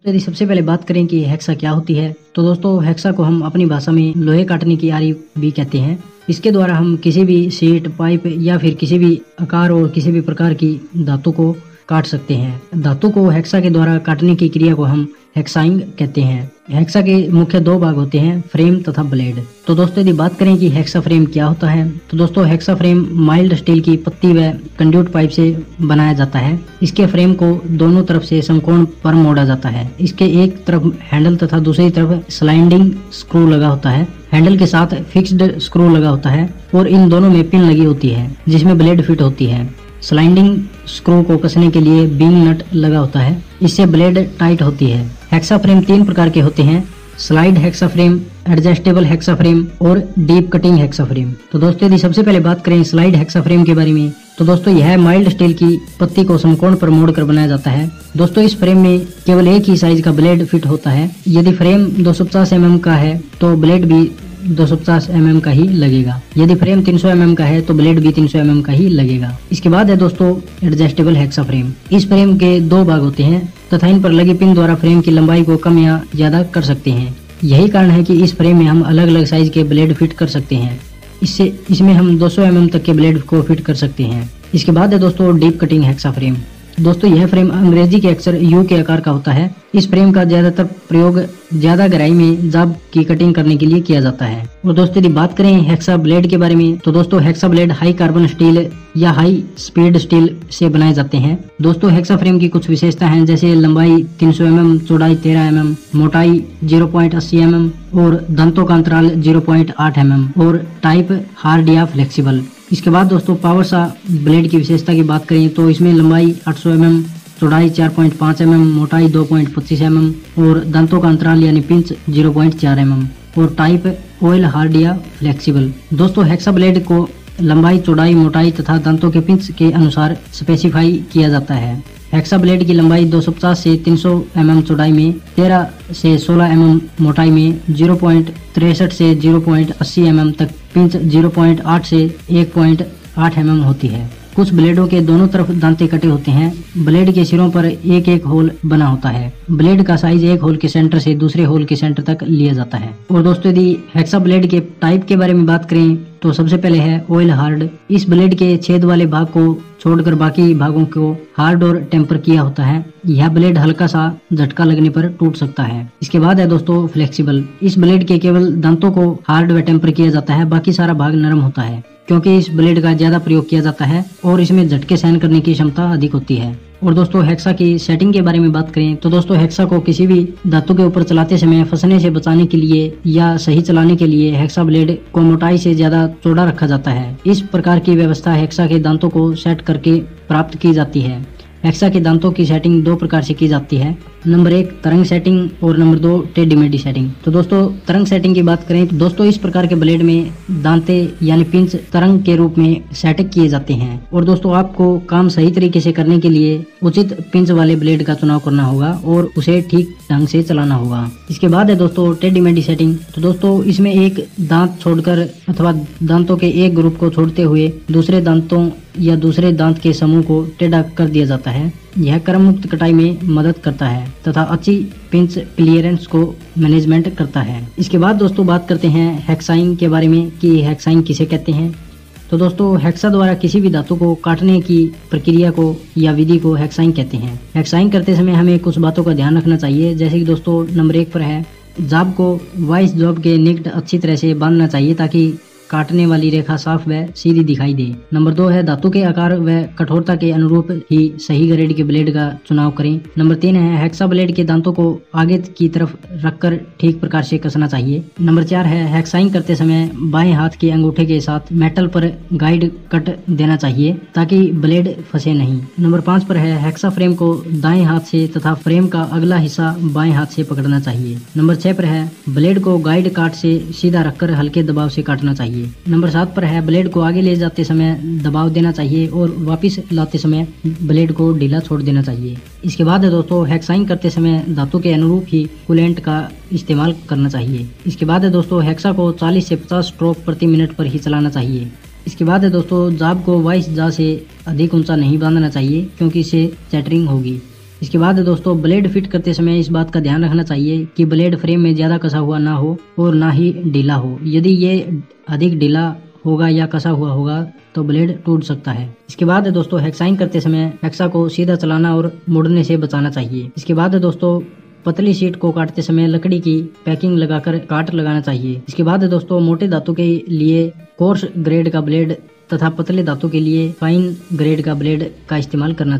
यदि सबसे पहले बात करें कि हेक्सा क्या होती है, तो दोस्तों हेक्सा को हम अपनी भाषा में लोहे काटने की आरी भी कहते हैं। इसके द्वारा हम किसी भी शीट, पाइप या फिर किसी भी आकार और किसी भी प्रकार की धातु को काट सकते हैं। धातु को हेक्सा के द्वारा काटने की क्रिया को हम हेक्साइंग कहते हैं। हेक्सा के मुख्य दो भाग होते हैं, फ्रेम तथा ब्लेड। तो दोस्तों यदि बात करें कि हेक्सा फ्रेम क्या होता है, तो दोस्तों हेक्सा फ्रेम माइल्ड स्टील की पत्ती व कंड्यूट पाइप से बनाया जाता है। इसके फ्रेम को दोनों तरफ से समकोण पर मोड़ा जाता है। इसके एक तरफ हैंडल तथा दूसरी तरफ स्लाइडिंग स्क्रू लगा होता है। हैंडल के साथ फिक्स्ड स्क्रू लगा होता है और इन दोनों में पिन लगी होती है जिसमें ब्लेड फिट होती है। स्लाइडिंग स्क्रू को कसने के लिए बीइंग नट लगा होता है, इससे ब्लेड टाइट होती है। हेक्सा फ्रेम तीन प्रकार के होते हैं, slide hexa frame, adjustable hexa frame और डीप कटिंग हेक्सा फ्रेम। तो दोस्तों यदि सबसे पहले बात करें स्लाइड हेक्सा फ्रेम के बारे में, तो दोस्तों यह माइल्ड स्टील की पत्ती को समकोण पर मोड़कर बनाया जाता है। दोस्तों इस फ्रेम में केवल एक ही साइज का ब्लेड फिट होता है। यदि फ्रेम 250 mm का है तो ब्लेड भी 250 mm का ही लगेगा। यदि फ्रेम 300 mm का है तो ब्लेड भी 300 mm का ही लगेगा। इसके बाद है दोस्तों एडजस्टेबल हेक्सा फ्रेम। इस फ्रेम के दो भाग होते हैं तथा इन पर लगी पिन द्वारा फ्रेम की लंबाई को कम या ज्यादा कर सकते हैं। यही कारण है कि इस फ्रेम में हम अलग अलग साइज के ब्लेड फिट कर सकते हैं। इसमें हम 200 mm तक के ब्लेड को फिट कर सकते हैं। इसके बाद है दोस्तों डीप कटिंग हेक्सा फ्रेम। दोस्तों यह फ्रेम अंग्रेजी के अक्षर यू के आकार का होता है। इस फ्रेम का ज्यादातर प्रयोग ज्यादा गहराई में जाब की कटिंग करने के लिए किया जाता है। और दोस्तों यदि बात करें हेक्सा ब्लेड के बारे में, तो दोस्तों hexa blade high carbon steel या हाई स्पीड स्टील से बनाए जाते हैं। दोस्तों हेक्सा फ्रेम की कुछ विशेषता हैं, जैसे लंबाई 300 mm, चौड़ाई 13 mm, मोटाई 0.80 mm और दांतों का अंतराल 0.8 mm और टाइप हार्ड या फ्लेक्सिबल। इसके बाद दोस्तों पावर सा ब्लेड की विशेषता की बात करें तो इसमें लंबाई 800 mm, चौड़ाई 4.5 mm, मोटाई 2.25 mm और दांतों का अंतराल यानी पिंच 0.4 mm और टाइप ऑयल हार्ड या फ्लेक्सिबल। दोस्तों हेक्सा ब्लेड को लंबाई, चौड़ाई, मोटाई तथा दांतों के पिंच के अनुसार स्पेसिफाई किया जाता है। हेक्सा ब्लेड की लंबाई 250 से 300 mm चौड़ाई में, 13 से 16 mm मोटाई में, 0.63 से 0.80 mm तक पिंच, 0.8 से 1.8 mm होती है। कुछ ब्लेडों के दोनों तरफ दांते कटे होते हैं। ब्लेड के सिरों पर एक एक होल बना होता है। ब्लेड का साइज एक होल के सेंटर से दूसरे होल के सेंटर तक लिया जाता है। और दोस्तों यदि हेक्सा ब्लेड के टाइप के बारे में बात करें तो सबसे पहले है ऑयल हार्ड। इस ब्लेड के छेद वाले भाग को छोड़कर बाकी भागों को हार्ड और टेम्पर किया होता है। यह ब्लेड हल्का सा झटका लगने पर टूट सकता है। इसके बाद है दोस्तों फ्लेक्सिबल। इस ब्लेड के केवल दांतों को हार्ड व टेम्पर किया जाता है, बाकी सारा भाग नरम होता है क्योंकि इस ब्लेड का ज्यादा प्रयोग किया जाता है और इसमें झटके सहन करने की क्षमता अधिक होती है। और दोस्तों हेक्सा की सेटिंग के बारे में बात करें तो दोस्तों हेक्सा को किसी भी धातु के ऊपर चलाते समय फंसने से बचाने के लिए या सही चलाने के लिए हेक्सा ब्लेड को मोटाई से ज्यादा चौड़ा रखा जाता है। इस प्रकार की व्यवस्था हेक्सा के दांतों को सेट करके प्राप्त की जाती है। हेक्सा के दांतों की सेटिंग दो प्रकार से की जाती है, नंबर 1 तरंग सेटिंग और नंबर 2 टेढ़ी मेढ़ी सेटिंग। तो दोस्तों तरंग सेटिंग की बात करें तो दोस्तों इस प्रकार के ब्लेड में दांते यानी पिंच तरंग के रूप में सेट किए जाते हैं। और दोस्तों आपको काम सही तरीके से करने के लिए उचित पिंच वाले ब्लेड का चुनाव करना होगा और उसे ठीक ढंग से चलाना होगा। इसके बाद है दोस्तों टेढ़ी मेढ़ी सेटिंग। तो दोस्तों इसमें एक दांत छोड़कर अथवा दांतों के एक ग्रुप को छोड़ते हुए दूसरे दांतों या दूसरे दांत के समूह को टेढ़ा कर दिया जाता है। यह क्रम मुक्त कटाई में मदद करता है तथा अच्छी पिंच क्लियरेंस को मैनेजमेंट करता है। इसके बाद दोस्तों बात करते हैं हेक्साइंग के बारे में कि हेक्साइंग किसे कहते हैं। तो दोस्तों हेक्सा द्वारा किसी भी धातु को काटने की प्रक्रिया को या विधि को हेक्साइंग कहते हैं। हेक्साइंग करते समय हमें कुछ बातों का ध्यान रखना चाहिए, जैसे कि दोस्तों नंबर 1 पर है जाब को वाइस जॉब के निकट अच्छी तरह से बांधना चाहिए ताकि काटने वाली रेखा साफ व सीधी दिखाई दे। नंबर 2 है धातु के आकार व कठोरता के अनुरूप ही सही ग्रेड के ब्लेड का चुनाव करें। नंबर 3 है हेक्सा ब्लेड के दांतों को आगे की तरफ रखकर ठीक प्रकार से कसना चाहिए। नंबर 4 है हेक्साइंग करते समय बाएं हाथ के अंगूठे के साथ मेटल पर गाइड कट देना चाहिए ताकि ब्लेड फंसे नहीं। नंबर 5 पर है हेक्सा फ्रेम को दाएं हाथ से तथा फ्रेम का अगला हिस्सा बाएं हाथ से पकड़ना चाहिए। नंबर 6 पर है ब्लेड को गाइड काट से सीधा रखकर हल्के दबाव से काटना चाहिए। नंबर 7 पर है ब्लेड को आगे ले जाते समय दबाव देना चाहिए और वापस लाते समय ब्लेड को ढीला छोड़ देना चाहिए। इसके बाद है दोस्तों हेक्साइंग करते समय धातु के अनुरूप ही कूलेंट का इस्तेमाल करना चाहिए। इसके बाद है दोस्तों हेक्सा को 40 से 50 स्ट्रोक प्रति मिनट पर ही चलाना चाहिए। इसके बाद है दोस्तों जाब को वाइस जा से अधिक ऊंचा नहीं बांधना चाहिए क्योंकि इससे चैटरिंग होगी। इसके बाद दोस्तों ब्लेड फिट करते समय इस बात का ध्यान रखना चाहिए कि ब्लेड फ्रेम में ज्यादा कसा हुआ ना हो और ना ही ढीला हो। यदि ये अधिक ढीला होगा या कसा हुआ होगा तो ब्लेड टूट सकता है। इसके बाद दोस्तों हेक्साइंग करते समय हेक्सा को सीधा चलाना और मुड़ने से बचाना चाहिए। इसके बाद दोस्तों पतली शीट को काटते समय लकड़ी की पैकिंग लगाकर काट लगाना चाहिए। इसके बाद दोस्तों मोटे धातु के लिए कोर्स ग्रेड का ब्लेड तथा पतले धातु के लिए फाइन ग्रेड का ब्लेड का इस्तेमाल करना चाहिए।